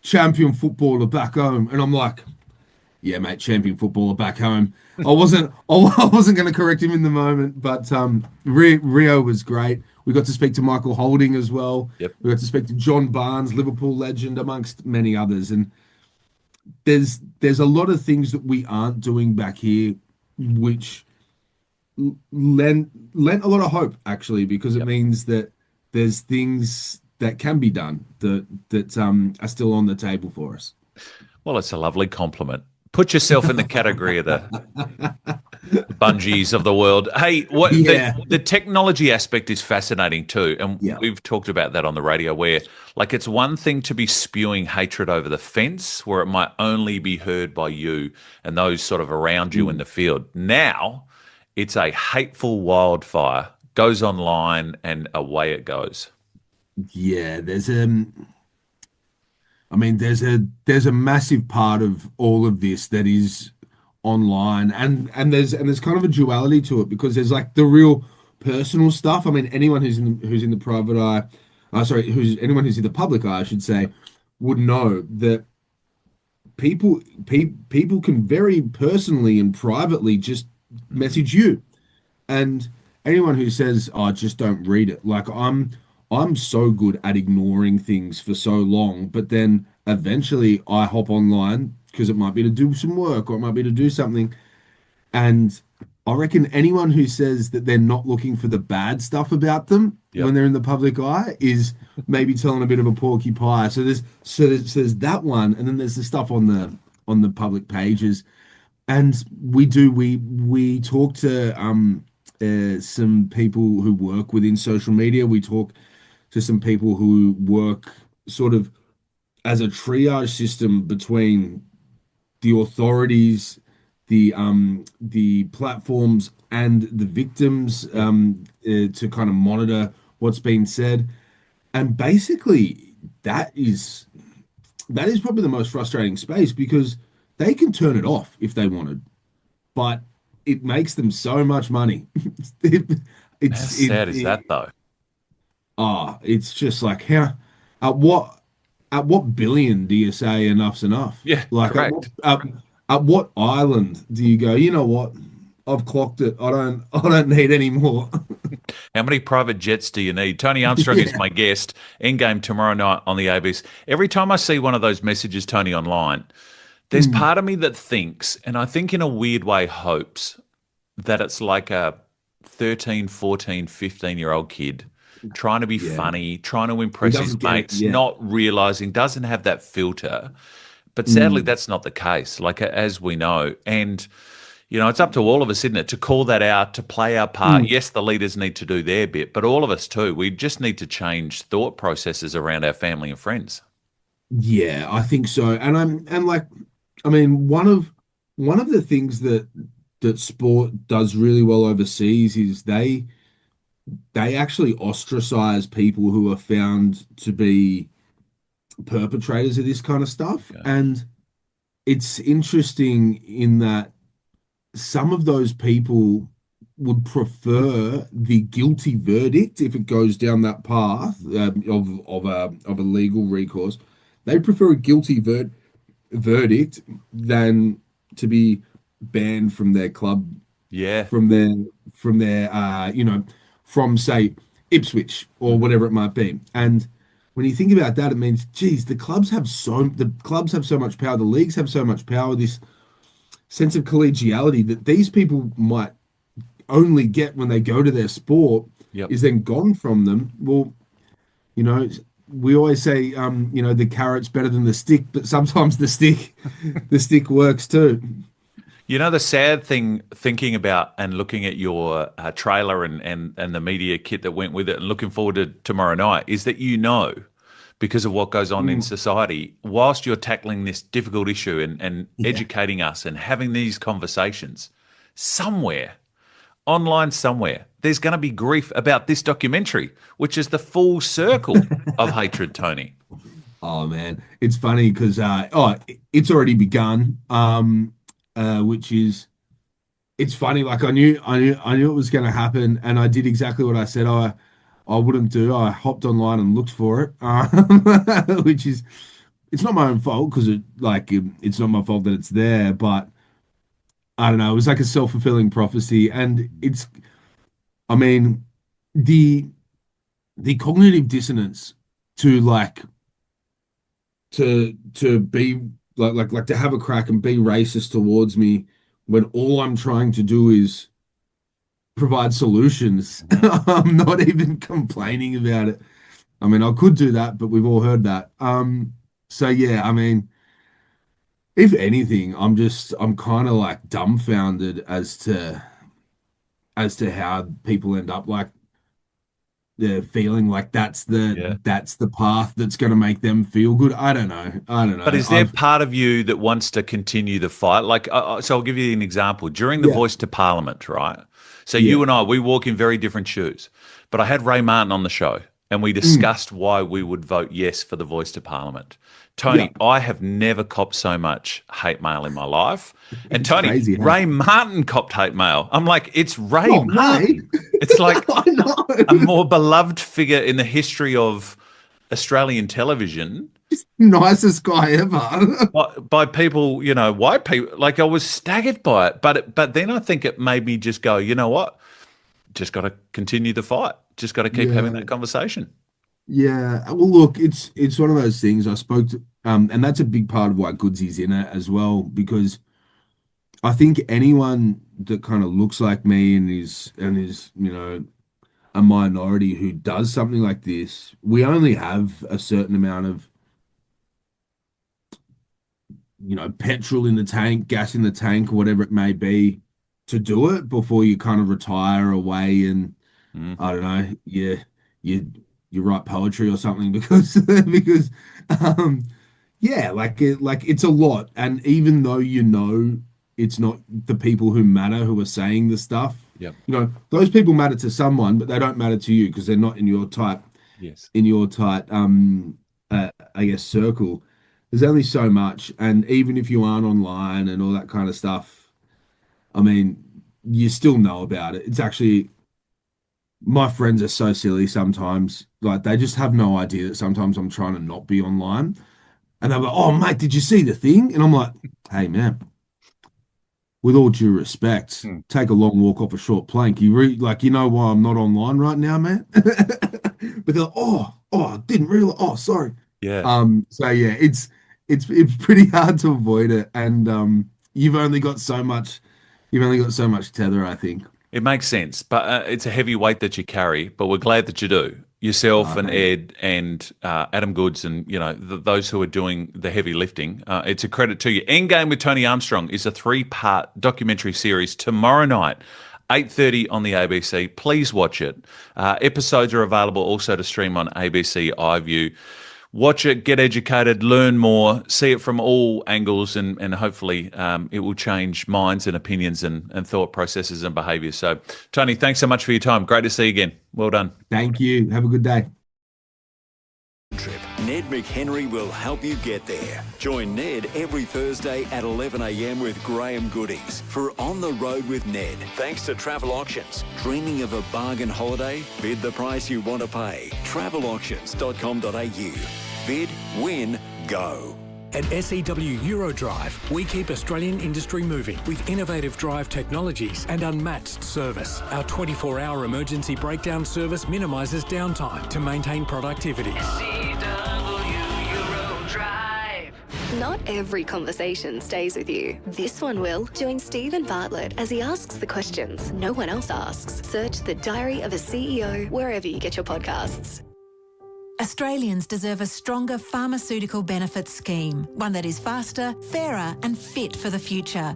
footballer back home, and I'm like, yeah, mate, champion footballer back home. I wasn't going to correct him in the moment, but Rio was great. We got to speak to Michael Holding as well. Yep. We got to speak to John Barnes, Liverpool legend, amongst many others. And there's a lot of things that we aren't doing back here, which lent a lot of hope, actually, because it means that there's things that can be done that are still on the table for us. Well, it's a lovely compliment. Put yourself in the category of the bungees of the world. Hey, the technology aspect is fascinating too, and we've talked about that on the radio, where like it's one thing to be spewing hatred over the fence where it might only be heard by you and those sort of around you in the field. Now it's a hateful wildfire, goes online and away it goes. Yeah, there's a massive part of all of this that is online, and there's kind of a duality to it, because there's like the real personal stuff. I mean, anyone who's in the private eye, anyone who's in the public eye, I should say, would know that people can very personally and privately just message you, and anyone who says, "Oh, just don't read it," like I'm so good at ignoring things for so long, but then eventually I hop online because it might be to do some work or it might be to do something. And I reckon anyone who says that they're not looking for the bad stuff about them when they're in the public eye is maybe telling a bit of a porky pie. So there's that one, and then there's the stuff on the public pages. And we talk to some people who work within social media. We talk to some people who work sort of as a triage system between the authorities, the platforms, and the victims, to kind of monitor what's being said. And basically, that is probably the most frustrating space, because they can turn it off if they wanted, but it makes them so much money. How sad is that, though? It's just like, how, at what billion do you say enough's enough? Yeah, like correct. At what island do you go, you know what? I've clocked it. I don't need any more. How many private jets do you need? Tony Armstrong is my guest. Endgame tomorrow night on the ABC. Every time I see one of those messages, Tony, online, there's part of me that thinks, and I think in a weird way hopes, that it's like a 13, 14, 15-year-old kid trying to be funny, trying to impress his mates, not realizing, doesn't have that filter. But sadly, that's not the case, like as we know. And, it's up to all of us, isn't it, to call that out, to play our part. Yes, the leaders need to do their bit, but all of us too. We just need to change thought processes around our family and friends. Yeah, I think so. And one of the things that sport does really well overseas is they actually ostracize people who are found to be perpetrators of this kind of stuff. Okay. And it's interesting in that some of those people would prefer the guilty verdict if it goes down that path of a legal recourse. They prefer a guilty verdict than to be banned from their club. Yeah. From say Ipswich or whatever it might be. And when you think about that, it means, geez, the clubs have so much power, the leagues have so much power, this sense of collegiality that these people might only get when they go to their sport. is then gone from them. Well, you know, we always say, you know, the carrot's better than the stick, but sometimes the stick works too. You know, the sad thing, thinking about and looking at your trailer and the media kit that went with it and looking forward to tomorrow night, is that, you know, because of what goes on in society, whilst you're tackling this difficult issue and educating us and having these conversations, somewhere, online somewhere, there's going to be grief about this documentary, which is the full circle of hatred, Tony. Oh, man. It's funny because, it's already begun. Which is, it's funny. Like I knew it was going to happen, and I did exactly what I said I wouldn't do. I hopped online and looked for it, which is, it's not my own fault because it's not my fault that it's there. But I don't know. It was like a self-fulfilling prophecy, and it's, I mean, the cognitive dissonance to to be like to have a crack and be racist towards me when all I'm trying to do is provide solutions. I'm not even complaining about it. I mean, I could do that, but we've all heard that. So yeah, I mean, if anything, I'm kind of like dumbfounded as to how people end up like they're feeling like that's the path that's going to make them feel good. I don't know. But is there part of you that wants to continue the fight? Like, so I'll give you an example. During the Voice to Parliament, right? So you and I, we walk in very different shoes. But I had Ray Martin on the show, and we discussed why we would vote yes for the Voice to Parliament. Tony, I have never copped so much hate mail in my life. And Tony, crazy, Ray Martin copped hate mail. I'm like, it's Ray Martin. It's like a more beloved figure in the history of Australian television. Nicest guy ever. by people, you know, white people. Like, I was staggered by it. But then I think it made me just go, you know what? Just got to continue the fight. Just got to keep having that conversation. Yeah, well, look, it's one of those things. I spoke to, and that's a big part of why Goodsy's in it as well, because I think anyone that kind of looks like me and is you know a minority who does something like this, we only have a certain amount of petrol in the tank, gas in the tank, or whatever it may be, to do it before you kind of retire away and I don't know, you write poetry or something because it's a lot. And even though it's not the people who matter who are saying the stuff, those people matter to someone, but they don't matter to you because they're not in your tight I guess circle. There's only so much, and even if you aren't online and all that kind of stuff, I mean, you still know about it. It's actually, my friends are so silly sometimes. Like, they just have no idea that sometimes I'm trying to not be online. And they're like, oh, mate, did you see the thing? And I'm like, hey, man, with all due respect, take a long walk off a short plank. You know why I'm not online right now, man? But they're like, oh, I didn't realize. Oh, sorry. Yeah. So yeah, it's pretty hard to avoid it. And you've only got so much tether, I think. It makes sense, but it's a heavy weight that you carry, but we're glad that you do. Yourself and Ed and Adam Goods and, those who are doing the heavy lifting. It's a credit to you. Endgame with Tony Armstrong is a 3-part documentary series tomorrow night, 8:30 on the ABC. Please watch it. Episodes are available also to stream on ABC iView. Watch it, get educated, learn more, see it from all angles, and hopefully it will change minds and opinions and thought processes and behaviours. So, Tony, thanks so much for your time. Great to see you again. Well done. Thank you. Have a good day. Ned McHenry will help you get there. Join Ned every Thursday at 11 a.m. with Graham Goodies for On the Road with Ned. Thanks to Travel Auctions. Dreaming of a bargain holiday? Bid the price you want to pay. Travelauctions.com.au. Bid, win, go. At SEW Eurodrive, we keep Australian industry moving with innovative drive technologies and unmatched service. Our 24-hour emergency breakdown service minimises downtime to maintain productivity. SEW Eurodrive. Not every conversation stays with you. This one will. Join Stephen Bartlett as he asks the questions no one else asks. Search The Diary of a CEO wherever you get your podcasts. Australians deserve a stronger pharmaceutical benefits scheme, one that is faster, fairer and fit for the future.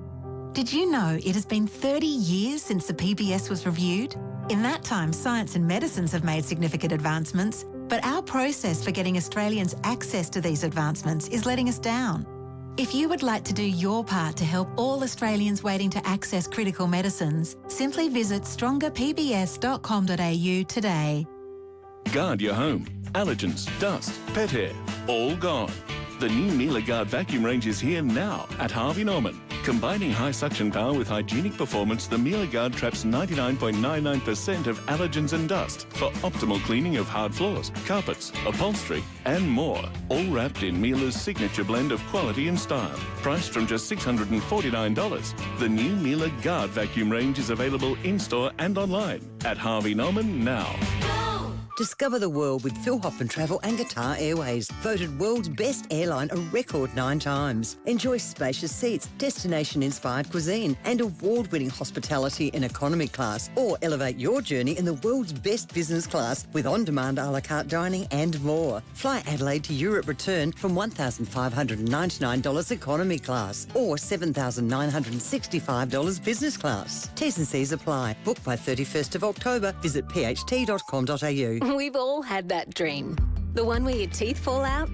Did you know it has been 30 years since the PBS was reviewed? In that time, science and medicines have made significant advancements, but our process for getting Australians access to these advancements is letting us down. If you would like to do your part to help all Australians waiting to access critical medicines, simply visit strongerpbs.com.au today. Guard your home. Allergens, dust, pet hair, all gone. The new Miele Guard vacuum range is here now at Harvey Norman. Combining high suction power with hygienic performance, the Miele Guard traps 99.99% of allergens and dust for optimal cleaning of hard floors, carpets, upholstery and more. All wrapped in Miele's signature blend of quality and style. Priced from just $649. The new Miele Guard vacuum range is available in-store and online at Harvey Norman now. Discover the world with Phil Hoffman Travel and Qatar Airways, voted world's best airline a record 9 times. Enjoy spacious seats, destination-inspired cuisine and award-winning hospitality in economy class, or elevate your journey in the world's best business class with on-demand a la carte dining and more. Fly Adelaide to Europe return from $1,599 economy class or $7,965 business class. T's and C's apply. Book by 31st of October. Visit pht.com.au. We've all had that dream. The one where your teeth fall out?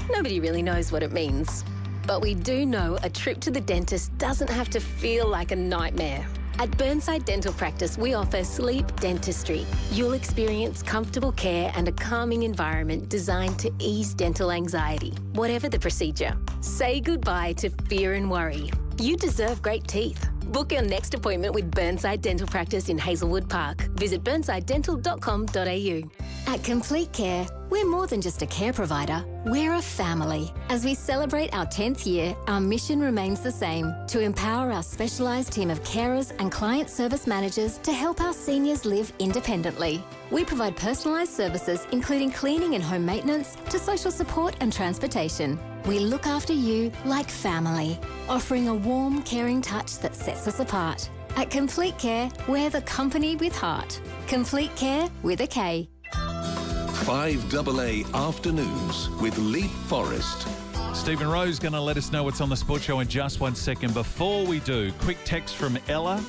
Nobody really knows what it means. But we do know a trip to the dentist doesn't have to feel like a nightmare. At Burnside Dental Practice, we offer sleep dentistry. You'll experience comfortable care and a calming environment designed to ease dental anxiety, whatever the procedure. Say goodbye to fear and worry. You deserve great teeth. Book your next appointment with Burnside Dental Practice in Hazelwood Park. Visit burnsidedental.com.au. At Complete Care, we're more than just a care provider, we're a family. As we celebrate our 10th year, our mission remains the same, to empower our specialised team of carers and client service managers to help our seniors live independently. We provide personalised services including cleaning and home maintenance to social support and transportation. We look after you like family, offering a warm, caring touch that sets us apart. At Complete Care, we're the company with heart. Complete Care with a K. 5AA Afternoons with Leith, Forrest. Stephen Rowe's going to let us know what's on the sports show in just 1 second. Before we do, quick text from Ella.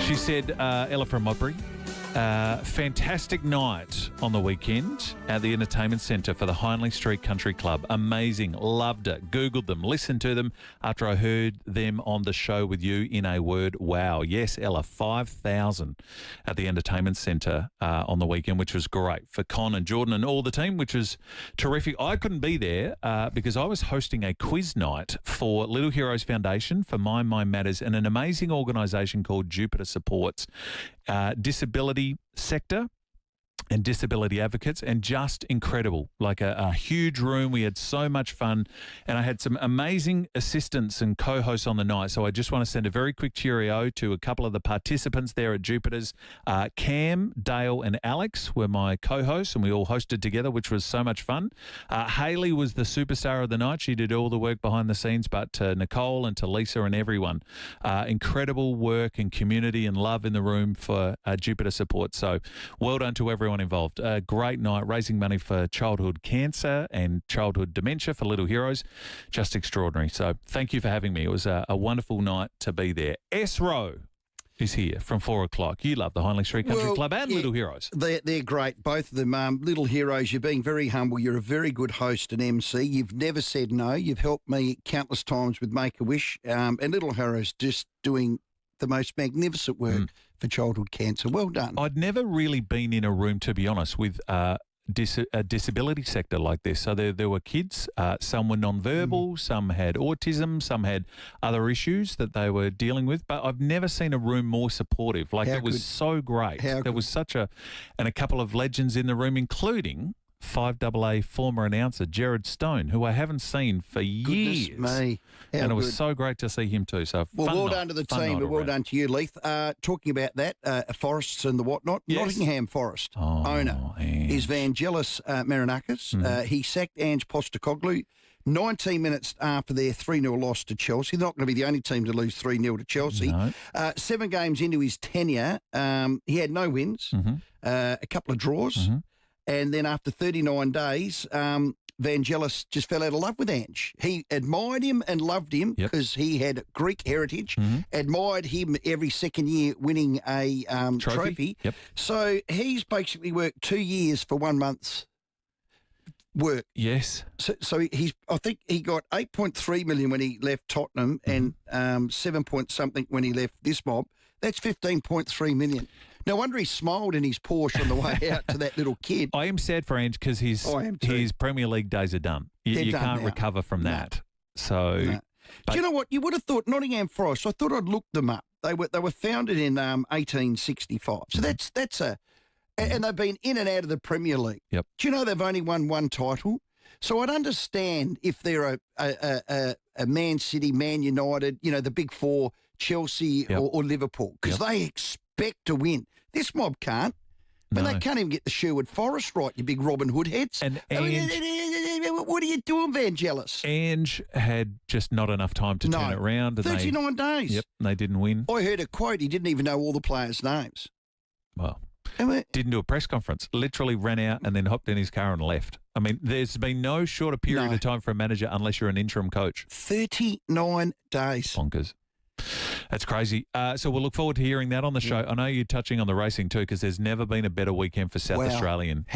She said, Ella from Modbury, fantastic night on the weekend at the Entertainment Centre for the Hindley Street Country Club. Amazing. Loved it. Googled them. Listened to them after I heard them on the show with you. In a word, wow. Yes, Ella, 5,000 at the Entertainment Centre on the weekend, which was great for Con and Jordan and all the team, which was terrific. I couldn't be there because I was hosting a quiz night for Little Heroes Foundation for Mind Matters and an amazing organisation called Jupiter Supports disability sector and disability advocates, and just incredible. Like a huge room. We had so much fun, and I had some amazing assistants and co-hosts on the night. So I just want to send a very quick cheerio to a couple of the participants there at Jupiter's. Cam, Dale and Alex were my co-hosts, and we all hosted together, which was so much fun. Haley was the superstar of the night. She did all the work behind the scenes, but to Nicole and to Lisa and everyone, incredible work and community and love in the room for Jupiter Support. So well done to everyone involved. A great night, raising money for childhood cancer and childhood dementia for Little Heroes. Just extraordinary. So thank you for having me. It was a wonderful night to be there. S. Rowe is here from 4 o'clock. You love the Hindley Street Country Club and Little Heroes. They're great, both of them. Little Heroes, you're being very humble. You're a very good host and MC. You've never said no. You've helped me countless times with Make-A-Wish. And Little Heroes just doing the most magnificent work for childhood cancer. Well done. I'd never really been in a room, to be honest, with a disability sector like this. So there were kids, some were non-verbal, some had autism, some had other issues that they were dealing with, but I've never seen a room more supportive. Like, it was so great. There was such a couple of legends in the room, including 5AA former announcer Jared Stone, who I haven't seen for years. Goodness me. And it was so great to see him too. So well done to the team, but well done to you, Leith. Talking about that, Forrests and the whatnot, Nottingham Forest owner is Vangelis Marinakis. He sacked Ange Postecoglou 19 minutes after their 3-0 loss to Chelsea. They're not going to be the only team to lose 3-0 to Chelsea. No. 7 games into his tenure, he had no wins, a couple of draws. And then after 39 days, Vangelis just fell out of love with Ange. He admired him and loved him because he had Greek heritage, admired him every second year winning a trophy. So he's basically worked 2 years for 1 month's work. Yes. So I think he got 8.3 million when he left Tottenham and 7 point something when he left this mob. That's 15.3 million. No wonder he smiled in his Porsche on the way out to that little kid. I am sad for Ange because his Premier League days are done. You done can't now. recover from that. So, Do you know what? You would have thought Nottingham Forest. I thought I'd look them up. They were founded in 1865. So that's a, and they've been in and out of the Premier League. Yep. Do you know they've only won 1 title? So I'd understand if they're a Man City, Man United, the big four, Chelsea or Liverpool, because they expect to win. This mob can't. But they can't even get the Sherwood Forest right, you big Robin Hood heads. And what are you doing, Vangelis? Ange had just not enough time to turn it around. And 39 days. Yep, they didn't win. I heard a quote, he didn't even know all the players' names. Well, didn't do a press conference. Literally ran out and then hopped in his car and left. I mean, there's been no shorter period of time for a manager unless you're an interim coach. 39 days. Bonkers. That's crazy. So we'll look forward to hearing that on the show. I know you're touching on the racing too, because there's never been a better weekend for South Australian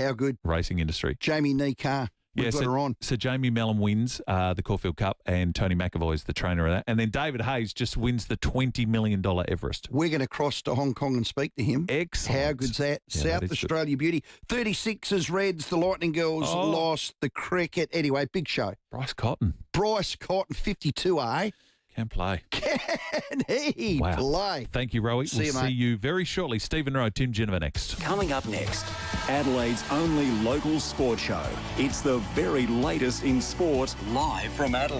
racing industry. Jamie Necar. We've got her on. So Jamie Mellon wins the Caulfield Cup and Tony McAvoy is the trainer of that. And then David Hayes just wins the $20 million Everest. We're going to cross to Hong Kong and speak to him. Excellent. How good's that? South Australia beauty. 36ers, Reds, the Lightning Girls lost, the cricket. Anyway, big show. Bryce Cotton, 52, eh? Can play. Can he play? Thank you, Rowie. We'll see you very shortly. Stephen Rowe, Tim Geneva next. Coming up next, Adelaide's only local sport show. It's the very latest in sport, live from Adelaide.